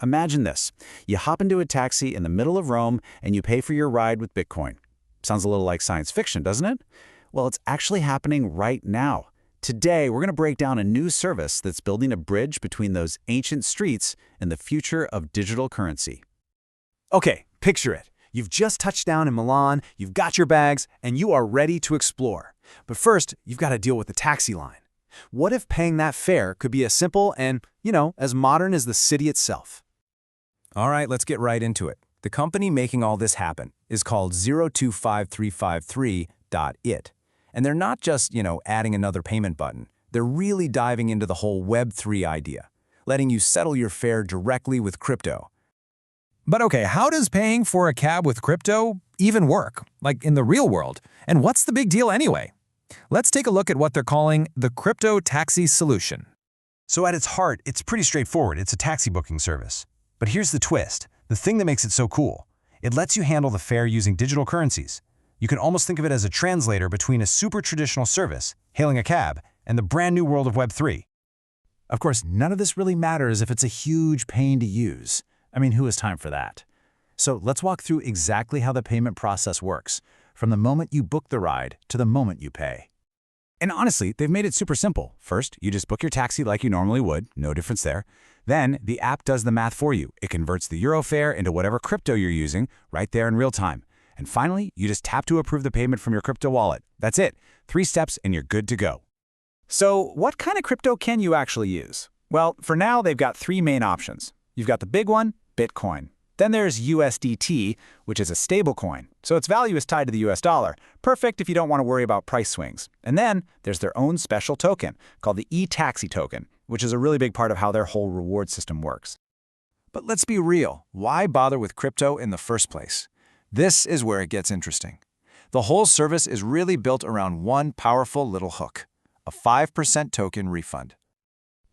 Imagine this. You hop into a taxi in the middle of Rome and you pay for your ride with Bitcoin. Sounds a little like science fiction, doesn't it? Well, it's actually happening right now. Today, we're going to break down a new service that's building a bridge between those ancient streets and the future of digital currency. Okay, picture it. You've just touched down in Milan, you've got your bags, and you are ready to explore. But first, you've got to deal with the taxi line. What if paying that fare could be as simple and, as modern as the city itself? All right, let's get right into it. The company making all this happen is called 025353.it. And they're not just, adding another payment button. They're really diving into the whole Web3 idea, letting you settle your fare directly with crypto. But okay, how does paying for a cab with crypto even work, like in the real world? And what's the big deal anyway? Let's take a look at what they're calling the crypto taxi solution. So at its heart, it's pretty straightforward. It's a taxi booking service. But here's the twist, the thing that makes it so cool. It lets you handle the fare using digital currencies. You can almost think of it as a translator between a super traditional service, hailing a cab, and the brand new world of Web3. Of course, none of this really matters if it's a huge pain to use. I mean, who has time for that? So let's walk through exactly how the payment process works, from the moment you book the ride to the moment you pay. And honestly, they've made it super simple. First, you just book your taxi like you normally would, no difference there. Then, the app does the math for you. It converts the euro fare into whatever crypto you're using right there in real time. And finally, you just tap to approve the payment from your crypto wallet. That's it. 3 steps and you're good to go. So, what kind of crypto can you actually use? Well, for now, they've got 3 main options. You've got the big one, Bitcoin. Then there's USDT, which is a stable coin, so its value is tied to the US dollar. Perfect if you don't want to worry about price swings. And then there's their own special token, called the ETAXI token, which is a really big part of how their whole reward system works. But let's be real, why bother with crypto in the first place? This is where it gets interesting. The whole service is really built around one powerful little hook, a 5% token refund.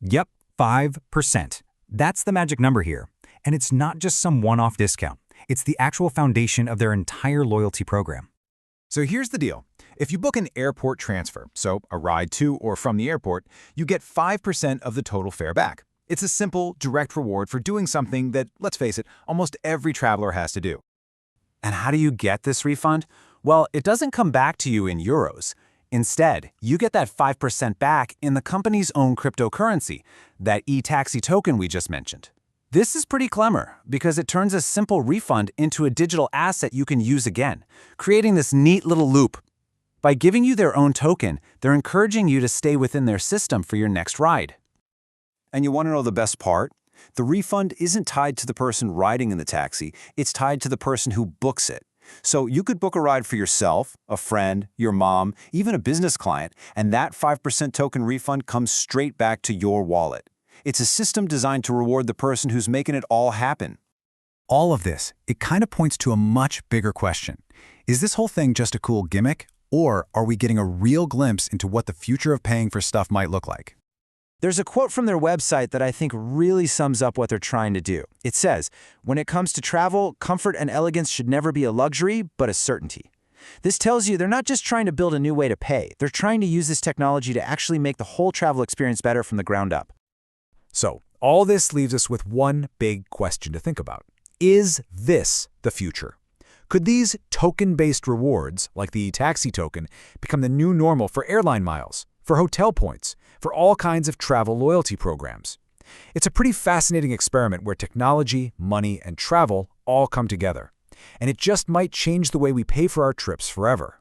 Yep, 5%. That's the magic number here. And it's not just some one-off discount. It's the actual foundation of their entire loyalty program. So here's the deal. If you book an airport transfer, so a ride to or from the airport, you get 5% of the total fare back. It's a simple, direct reward for doing something that, let's face it, almost every traveler has to do. And how do you get this refund? Well, it doesn't come back to you in euros. Instead, you get that 5% back in the company's own cryptocurrency, that ETAXI token we just mentioned. This is pretty clever because it turns a simple refund into a digital asset you can use again, creating this neat little loop. By giving you their own token, they're encouraging you to stay within their system for your next ride. And you want to know the best part? The refund isn't tied to the person riding in the taxi, it's tied to the person who books it. So you could book a ride for yourself, a friend, your mom, even a business client, and that 5% token refund comes straight back to your wallet. It's a system designed to reward the person who's making it all happen. All of this, it kind of points to a much bigger question. Is this whole thing just a cool gimmick, or are we getting a real glimpse into what the future of paying for stuff might look like? There's a quote from their website that I think really sums up what they're trying to do. It says, "When it comes to travel, comfort and elegance should never be a luxury, but a certainty." This tells you they're not just trying to build a new way to pay. They're trying to use this technology to actually make the whole travel experience better from the ground up. So, all this leaves us with one big question to think about. Is this the future? Could these token-based rewards, like the taxi token, become the new normal for airline miles, for hotel points, for all kinds of travel loyalty programs? It's a pretty fascinating experiment where technology, money, and travel all come together. And it just might change the way we pay for our trips forever.